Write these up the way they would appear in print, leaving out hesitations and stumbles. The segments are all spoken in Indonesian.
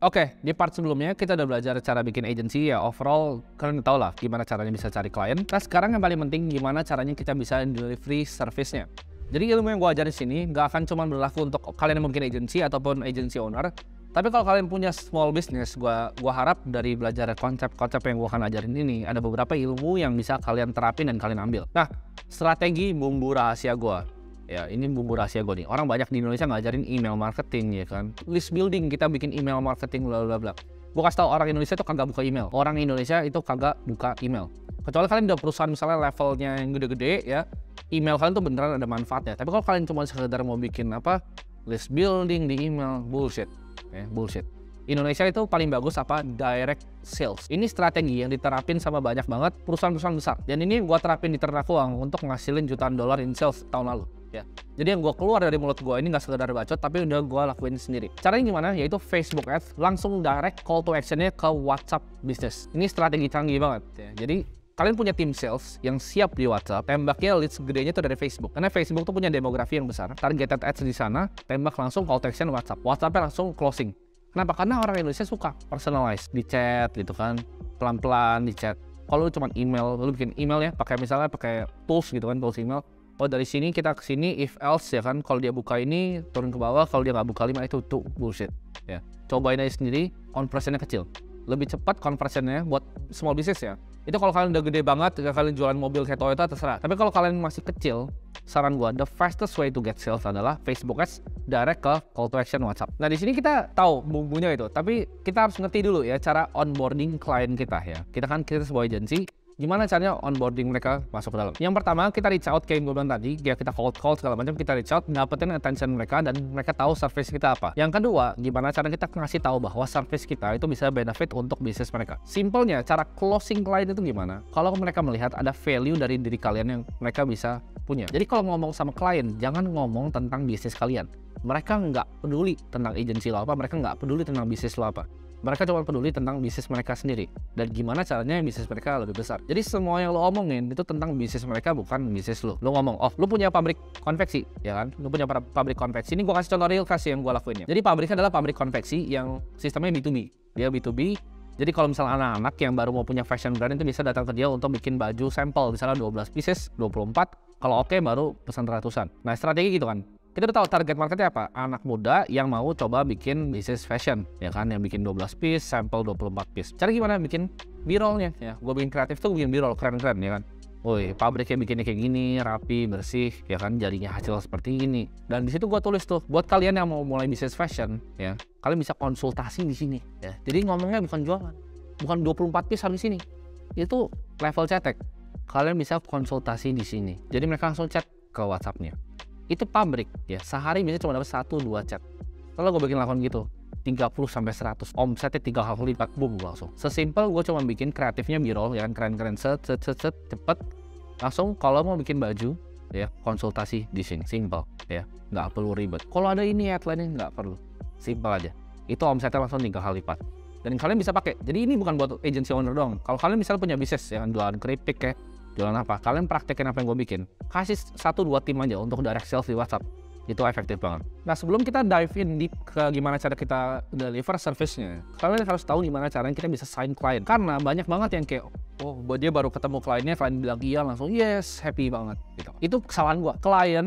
Oke, di part sebelumnya kita udah belajar cara bikin agency ya, overall kalian tau lah gimana caranya bisa cari klien. Nah sekarang yang paling penting gimana caranya kita bisa delivery service-nya. Jadi ilmu yang gue ajarin sini nggak akan cuma berlaku untuk kalian yang mungkin agency ataupun agency owner. Tapi kalau kalian punya small business, gua harap dari belajar konsep-konsep yang gue akan ajarin ini ada beberapa ilmu yang bisa kalian terapin dan kalian ambil. Nah, strategi bumbu rahasia gue. Ya, ini bumbu rahasia gue nih. Orang banyak di Indonesia ngajarin email marketing ya kan. List building, kita bikin email marketing bla bla bla. Gue kasih tau orang Indonesia itu kagak buka email. Orang Indonesia itu kagak buka email. Kecuali kalian udah perusahaan misalnya levelnya yang gede-gede ya. Email kalian tuh beneran ada manfaatnya. Tapi kalau kalian cuma sekedar mau bikin apa? List building di email, bullshit. Ya, bullshit. Indonesia itu paling bagus apa? Direct sales. Ini strategi yang diterapin sama banyak banget perusahaan-perusahaan besar. Dan ini gue terapin di Ternak Uang untuk ngasilin jutaan dolar in sales tahun lalu. Ya, jadi yang gue keluar dari mulut gue ini nggak sekedar bacot, tapi udah gue lakuin sendiri. Caranya gimana? Yaitu Facebook Ads, langsung direct call to actionnya ke WhatsApp Business. Ini strategi canggih banget. Ya. Jadi kalian punya tim sales yang siap di WhatsApp, tembaknya leads gedenya itu dari Facebook. Karena Facebook tuh punya demografi yang besar, targeted ads di sana, tembak langsung call to action WhatsApp. WhatsAppnya langsung closing. Kenapa? Karena orang Indonesia suka personalize di chat gitu kan, pelan-pelan di chat. Kalau lu cuma email, lu bikin email ya, misalnya pakai tools gitu kan, tools email. Oh dari sini kita ke sini if else ya kan, kalau dia buka ini turun ke bawah, kalau dia nggak buka 5 itu tuh bullshit ya. Cobain aja sendiri, conversionnya kecil, lebih cepat conversionnya buat small business ya. Itu kalau kalian udah gede banget, kalian jualan mobil kayak Toyota terserah. Tapi kalau kalian masih kecil, saran gua the fastest way to get sales adalah Facebook Ads direct ke call to action WhatsApp. Nah di sini kita tahu bumbunya itu, tapi kita harus ngerti dulu ya cara onboarding klien kita ya. Kita sebuah agency. Gimana caranya onboarding mereka masuk ke dalam? Yang pertama kita reach out kayak yang gue bilang tadi, ya kita call segala macam, kita reach out, dapetin attention mereka dan mereka tahu service kita apa. Yang kedua, gimana cara kita ngasih tahu bahwa service kita itu bisa benefit untuk bisnis mereka. Simpelnya, cara closing client itu gimana? Kalau mereka melihat ada value dari diri kalian yang mereka bisa punya. Jadi kalau ngomong sama klien, jangan ngomong tentang bisnis kalian. Mereka nggak peduli tentang agensi lo apa, mereka nggak peduli tentang bisnis lo apa. Mereka cuma peduli tentang bisnis mereka sendiri dan gimana caranya bisnis mereka lebih besar. Jadi semua yang lo omongin itu tentang bisnis mereka, bukan bisnis lo. Lo ngomong, oh lo punya pabrik konveksi, ya kan? Lo punya pabrik konveksi. Ini gue kasih contoh real case yang gue lakuin ya. Jadi pabriknya adalah pabrik konveksi yang sistemnya B2B. Dia B2B. Jadi kalau misalnya anak-anak yang baru mau punya fashion brand itu bisa datang ke dia untuk bikin baju sampel, misalnya 12 pieces, 24. Kalau oke baru pesan ratusan. Nah strategi gitu kan. Kita udah tahu target marketnya apa? Anak muda yang mau coba bikin bisnis fashion, ya kan? Yang bikin 12 piece, sampel 24 piece. Cara gimana bikin B-rollnya? Ya, gue bikin kreatif tuh bikin B-roll keren-keren, ya kan? Woi, pabriknya bikinnya kayak gini, rapi, bersih, ya kan? Jadinya hasil seperti ini. Dan di situ gue tulis tuh, buat kalian yang mau mulai bisnis fashion, ya, kalian bisa konsultasi di sini, ya. Jadi ngomongnya bukan jualan, bukan 24 piece harus di sini. Itu level cetek. Kalian bisa konsultasi di sini. Jadi mereka langsung chat ke WhatsApp-nya. Itu pabrik ya, sehari biasanya cuma dapat 1-2 chat. Kalau gue bikin lakon gitu 30-100, omsetnya 3 kali lipat, boom langsung. Sesimpel gue cuma bikin kreatifnya B-roll ya kan, keren-keren, set cepet langsung. Kalau mau bikin baju ya konsultasi di sini, simple ya, nggak perlu ribet. Kalau ada ini headline nggak perlu, simple aja. Itu omsetnya langsung 3 kali lipat dan kalian bisa pakai. Jadi ini bukan buat agency owner doang. Kalau kalian misalnya punya bisnis ya kan, jualan keripik kayak jualan apa, kalian praktekin apa yang gue bikin, kasih 1-2 tim aja untuk direct sales di WhatsApp, itu efektif banget. Nah sebelum kita dive in deep ke gimana cara kita deliver service-nya, kalian harus tahu gimana caranya kita bisa sign client. Karena banyak banget yang kayak, oh dia baru ketemu kliennya, klien bilang iya langsung yes, happy banget gitu. Itu kesalahan gue. Klien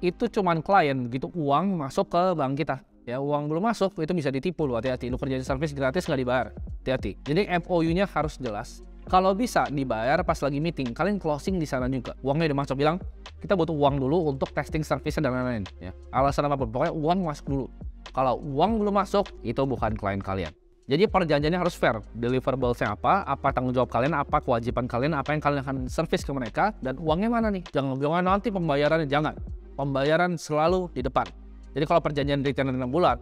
itu cuman klien gitu, uang masuk ke bank kita. Ya uang belum masuk itu bisa ditipu, lo hati-hati. Lu kerjain service gratis nggak dibayar, hati-hati. Jadi MOU-nya harus jelas. Kalau bisa dibayar pas lagi meeting, kalian closing di sana juga. Uangnya udah masuk, bilang kita butuh uang dulu untuk testing service dan lain-lain. Ya. Alasan apapun, pokoknya uang masuk dulu. Kalau uang belum masuk, itu bukan klien kalian. Jadi perjanjiannya harus fair. Deliverables-nya apa tanggung jawab kalian, apa kewajiban kalian, apa yang kalian akan service ke mereka, dan uangnya mana nih? Jangan nanti pembayarannya, jangan. Pembayaran selalu di depan. Jadi kalau perjanjian retainer 6 bulan,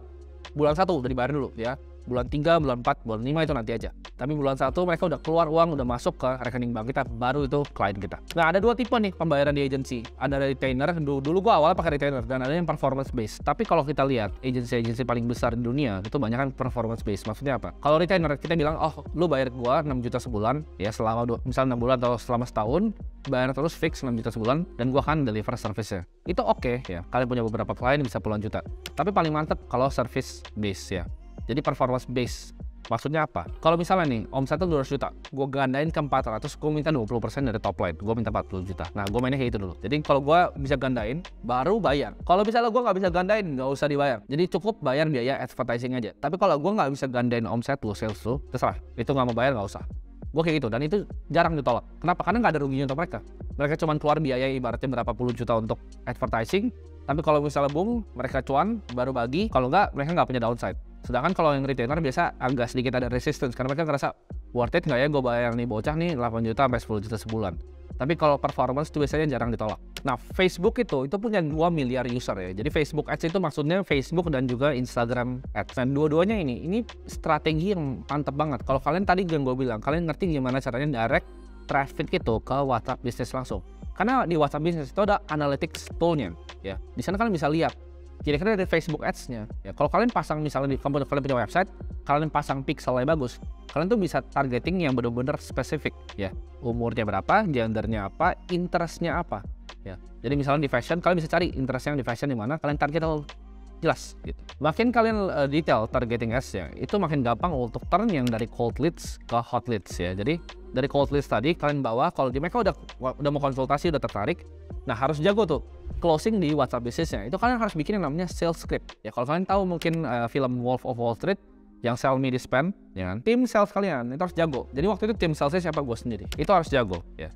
bulan 1 udah dibayar dulu ya. Bulan 3, bulan 4, bulan 5 itu nanti aja. Tapi bulan 1 mereka udah keluar uang, udah masuk ke rekening bank kita, baru itu klien kita. Nah ada 2 tipe nih pembayaran di agency. Ada retainer, dulu gua awalnya pakai retainer, dan ada yang performance based. Tapi kalau kita lihat agency paling besar di dunia itu banyak kan performance based. Maksudnya apa? Kalau retainer kita bilang, oh lu bayar gua 6 juta sebulan ya selama misalnya 6 bulan atau selama setahun, bayar terus fix 6 juta sebulan dan gua akan deliver service-nya. Itu oke ya. Kalian punya beberapa klien bisa puluhan juta. Tapi paling mantep kalau service base ya. Jadi performance base. Maksudnya apa? Kalau misalnya nih, omsetnya 200 juta, gue gandain ke 400, gue minta 20% dari top line, gue minta 40 juta. Nah, gue mainnya kayak gitu dulu. Jadi kalau gue bisa gandain, baru bayar. Kalau misalnya gue nggak bisa gandain, nggak usah dibayar. Jadi cukup bayar biaya advertising aja. Tapi kalau gue nggak bisa gandain omset lu, sales lu, terserah. Itu nggak mau bayar, nggak usah. Gue kayak gitu, dan itu jarang ditolak. Kenapa? Karena nggak ada ruginya untuk mereka. Mereka cuma keluar biaya ibaratnya berapa puluh juta untuk advertising, tapi kalau misalnya boom, mereka cuan, baru bagi. Kalau nggak, mereka nggak punya downside. Sedangkan kalau yang retailer biasa agak sedikit ada resistance, karena mereka ngerasa worth it nggak ya gue bayar nih bocah nih 8 juta sampai 10 juta sebulan. Tapi kalau performance itu biasanya jarang ditolak. Nah, Facebook itu punya 2 miliar user ya. Jadi Facebook Ads itu maksudnya Facebook dan juga Instagram Ads. Dan dua-duanya ini strategi yang mantep banget. Kalau kalian tadi yang gue bilang, kalian ngerti gimana caranya direct traffic itu ke WhatsApp Business langsung. Karena di WhatsApp Business itu ada analytics toolnya ya. Di sana kalian bisa lihat kira-kira dari Facebook Ads-nya ya. Kalau kalian pasang misalnya kalian punya website, kalian pasang pixelnya bagus, kalian tuh bisa targeting yang benar-benar spesifik ya. Umurnya berapa, gendernya apa, interestnya apa ya. Jadi misalnya di fashion, kalian bisa cari interest yang di fashion di mana, kalian target jelas gitu. Makin kalian detail targeting ads-nya, itu makin gampang untuk turn yang dari cold leads ke hot leads ya. Jadi dari cold leads tadi kalian bawa, kalau di mereka udah mau konsultasi, udah tertarik, nah harus jago tuh closing di WhatsApp Business-nya. Itu kalian harus bikin yang namanya sales script ya. Kalau kalian tahu mungkin film Wolf of Wall Street yang sell me this pen ya kan? Tim sales kalian itu harus jago. Jadi waktu itu tim salesnya siapa? Gue sendiri. Itu harus jago ya.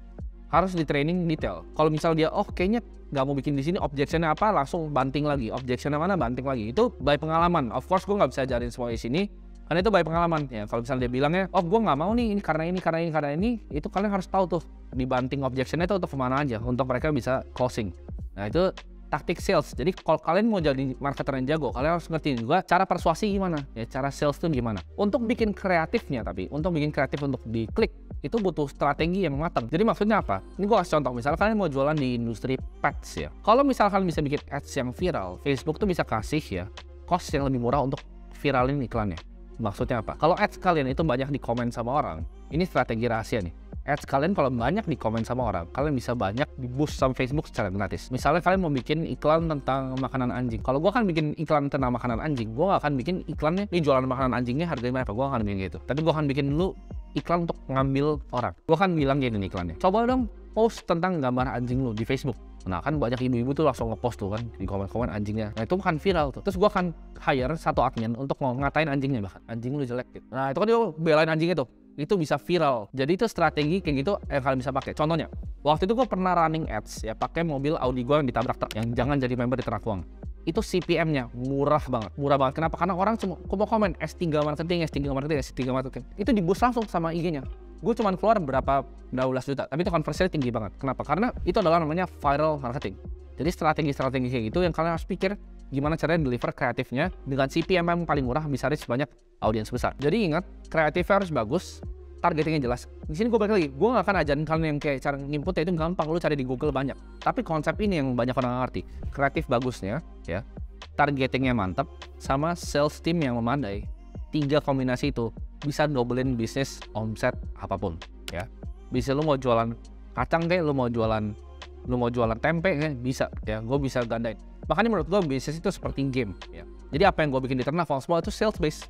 Harus di training detail. Kalau misal dia kayaknya nggak mau bikin di sini, objectionnya apa, langsung banting lagi. Objectionnya mana, banting lagi. Itu by pengalaman. Of course gue nggak bisa ajarin semua di sini, karena itu by pengalaman ya. Kalau misalnya dia bilangnya, gue nggak mau nih, ini karena ini, itu kalian harus tahu tuh dibanting objectionnya itu untuk kemana aja, untuk mereka bisa closing. Nah itu taktik sales. Jadi kalau kalian mau jadi marketer yang jago, kalian harus ngerti juga cara persuasi gimana ya, cara sales itu gimana. Untuk bikin kreatifnya, tapi untuk bikin kreatif untuk diklik itu butuh strategi yang matang. Jadi maksudnya apa? Ini gue kasih contoh, misalnya kalian mau jualan di industri pets ya. Kalau misalkan bisa bikin ads yang viral, Facebook tuh bisa kasih ya cost yang lebih murah untuk viralin iklannya. Maksudnya apa? Kalau ads kalian itu banyak di komen sama orang, ini strategi rahasia nih. Ads kalian kalau banyak di komen sama orang, kalian bisa banyak di boost sama Facebook secara gratis. Misalnya kalian mau bikin iklan tentang makanan anjing. Kalau gue akan bikin iklan tentang makanan anjing, gue gak akan bikin iklannya ini jualan makanan anjingnya harganya berapa, gue akan bikin gitu. Tapi gue akan bikin dulu iklan untuk ngambil orang. Gue akan bilang gini nih iklannya, coba dong post tentang gambar anjing lu di Facebook. Nah kan banyak ibu-ibu tuh langsung ngepost tuh kan di komen-komen anjingnya. Nah itu kan viral tuh. Terus gue akan hire satu admin untuk ngatain anjingnya, bahkan anjing lu jelek gitu. Nah itu kan dia belain anjingnya tuh. Itu bisa viral. Jadi itu strategi kayak gitu yang kalian bisa pakai. Contohnya, waktu itu gue pernah running ads ya, pakai mobil Audi gue yang ditabrak truk, yang jangan jadi member di Terakwang. Itu CPM-nya murah banget. Kenapa? Karena orang cuma mau komen S3 marketing. Itu di-boost langsung sama IG-nya. Gue cuma keluar berapa 12 juta, tapi itu conversinya tinggi banget. Kenapa? Karena itu adalah namanya viral marketing. Jadi strategi-strategi kayak gitu yang kalian harus pikir gimana caranya deliver kreatifnya dengan CPM yang paling murah, bisa reach banyak audiens besar. Jadi ingat, kreatifnya harus bagus, targetingnya jelas. Di sini gue balik lagi, gue gak akan ajarin kalian yang kayak cara nginputnya itu gampang, lu cari di Google banyak. Tapi konsep ini yang banyak orang ngerti. Kreatif bagusnya, ya, targetingnya mantap, sama sales team yang memadai. 3 kombinasi itu bisa doublein bisnis omset apapun, ya. Bisa lu mau jualan kacang kayak, lu mau jualan tempe kayak, bisa, ya. Gue bisa gandain. Makanya menurut gue bisnis itu seperti game, ya. Jadi apa yang gue bikin di Ternafong semua itu sales base,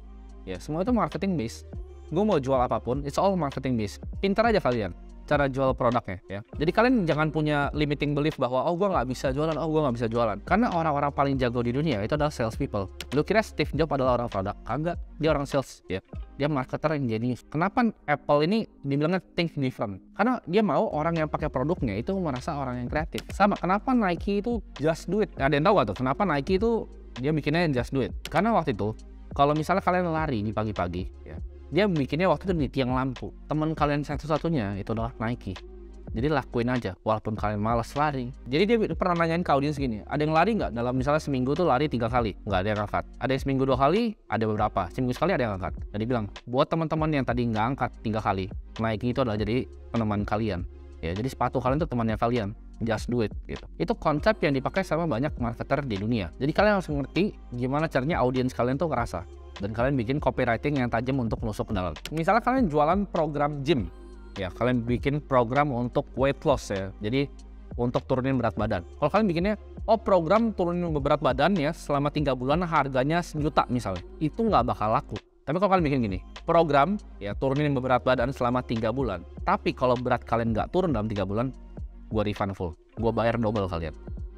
ya. Semua itu marketing base. Gue mau jual apapun, it's all marketing base. Pintar aja kalian cara jual produknya, ya. Jadi kalian jangan punya limiting belief bahwa gue nggak bisa jualan, karena orang-orang paling jago di dunia itu adalah sales people. Lu kira Steve Jobs adalah orang produk? Kagak, dia orang sales, ya. Dia marketer yang jenius. Kenapa Apple ini dibilangnya think different? Karena dia mau orang yang pakai produknya itu merasa orang yang kreatif. Sama, kenapa Nike itu just do it? Ada yang tahu gak tuh kenapa Nike itu dia bikinnya just do it? Karena waktu itu kalau misalnya kalian lari di pagi-pagi, ya, dia bikinnya waktu itu di tiang lampu. Teman kalian satu-satunya itu adalah Nike. Jadi lakuin aja walaupun kalian malas lari. Jadi dia pernah nanyain ke audiens gini, ada yang lari nggak dalam misalnya seminggu tuh lari 3 kali? Nggak ada yang angkat. Ada yang seminggu 2 kali? Ada beberapa. Seminggu sekali ada yang angkat. Jadi bilang, buat teman-teman yang tadi nggak angkat 3 kali, Nike itu adalah jadi peneman kalian. Ya, jadi sepatu kalian tuh temannya kalian. Just do it gitu. Itu konsep yang dipakai sama banyak marketer di dunia. Jadi kalian harus ngerti gimana caranya audiens kalian tuh ngerasa. Dan kalian bikin copywriting yang tajam untuk nusuk ke dalam. Misalnya kalian jualan program gym, ya kalian bikin program untuk weight loss ya. Jadi untuk turunin berat badan. Kalau kalian bikinnya, oh program turunin berat badan ya selama 3 bulan harganya 1 juta misalnya, itu nggak bakal laku. Tapi kalau kalian bikin gini, program ya turunin berat badan selama 3 bulan. Tapi kalau berat kalian nggak turun dalam 3 bulan, gue refund full, gue bayar double kalian.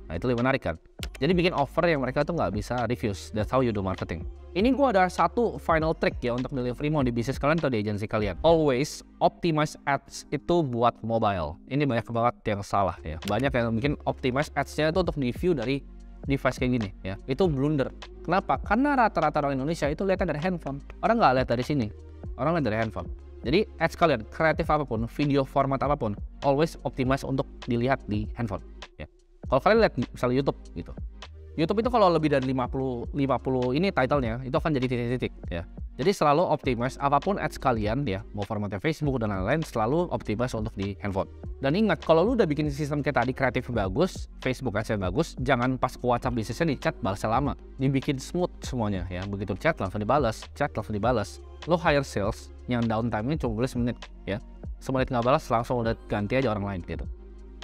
Nah itu lebih menarik kan. Jadi bikin offer yang mereka tuh nggak bisa refuse. That's how you do marketing. Ini gue ada satu final trick ya untuk delivery mau di bisnis kalian atau di agensi kalian. Always optimize ads itu buat mobile. Ini banyak banget yang salah ya. Banyak yang bikin optimize ads-nya itu untuk di view dari device kayak gini ya. Itu blunder. Kenapa? Karena rata-rata orang Indonesia itu lihatnya dari handphone. Orang nggak lihat dari sini. Orang lihat dari handphone. Jadi ads kalian, kreatif apapun, video format apapun, always optimize untuk dilihat di handphone ya. Kalau kalian lihat misalnya YouTube gitu. YouTube itu kalau lebih dari 50 ini titlenya, itu akan jadi titik-titik ya. Jadi selalu optimize apapun ads kalian ya, mau formatnya Facebook dan lain-lain, selalu optimize untuk di handphone. Dan ingat, kalau lu udah bikin sistem kayak tadi kreatif bagus, Facebook ads bagus, jangan pas ke WhatsApp bisnisnya di chat balasnya lama. Dibikin smooth semuanya ya. Begitu chat langsung dibalas, chat langsung dibalas. Lu hire sales yang downtime-nya cuma boleh semenit ya. Semenit nggak balas langsung udah ganti aja orang lain gitu.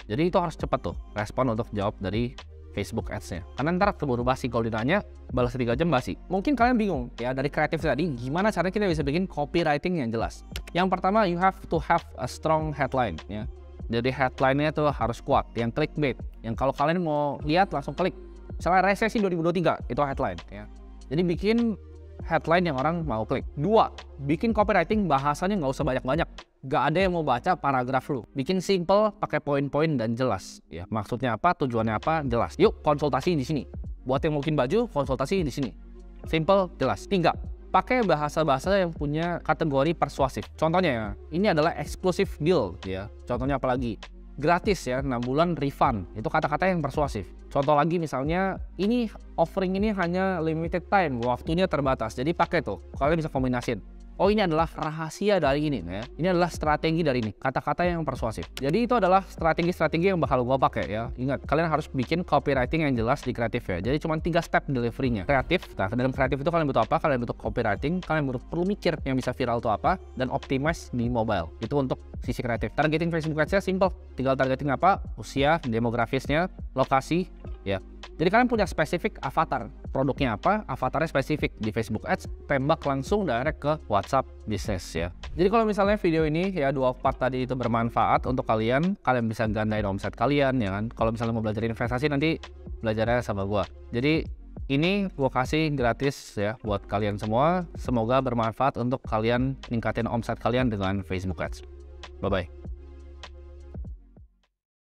Jadi itu harus cepat tuh respon untuk jawab dari Facebook ads-nya. Karena ntar keburu basi kalau ditanya, balas 3 jam basi. Mungkin kalian bingung ya dari kreatif tadi, gimana caranya kita bisa bikin copywriting yang jelas. Yang pertama, you have to have a strong headline ya. Jadi headline-nya tuh harus kuat, yang clickbait. Yang kalau kalian mau lihat langsung klik. Misalnya resesi 2023, itu headline ya. Jadi bikin headline yang orang mau klik. 2, bikin copywriting bahasanya nggak usah banyak-banyak. Gak ada yang mau baca paragraf lu. Bikin simple, pakai poin-poin dan jelas. Ya, maksudnya apa, tujuannya apa, jelas. Yuk, konsultasi di sini. Buat yang mau bikin baju, konsultasi di sini. Simple, jelas. 3, pakai bahasa-bahasa yang punya kategori persuasif. Contohnya ya, ini adalah exclusive deal ya. Contohnya apalagi? Gratis ya, 6 bulan refund. Itu kata-kata yang persuasif. Contoh lagi misalnya, ini offering ini hanya limited time, waktunya terbatas. Jadi pakai tuh, kalian bisa kombinasin. Oh ini adalah rahasia dari ini ya. Ini adalah strategi dari ini, kata-kata yang persuasif. Jadi itu adalah strategi-strategi yang bakal gue pakai ya. Ingat, kalian harus bikin copywriting yang jelas di kreatif ya. Jadi cuma 3 step delivery-nya. Kreatif, nah dalam kreatif itu kalian butuh apa? Kalian butuh copywriting, kalian perlu mikir yang bisa viral itu apa, dan optimize di mobile. Itu untuk sisi kreatif. Targeting Facebook Ads-nya simple. Tinggal targeting apa? Usia, demografisnya, lokasi, ya. Jadi kalian punya spesifik avatar, produknya apa, avatarnya spesifik di Facebook Ads, tembak langsung direct ke WhatsApp Business ya. Jadi kalau misalnya video ini ya 2 part tadi itu bermanfaat untuk kalian bisa gandain omset kalian ya kan. Kalau misalnya mau belajar investasi nanti belajarnya sama gua. Jadi ini gua kasih gratis ya buat kalian semua. Semoga bermanfaat untuk kalian ningkatin omset kalian dengan Facebook Ads. Bye bye.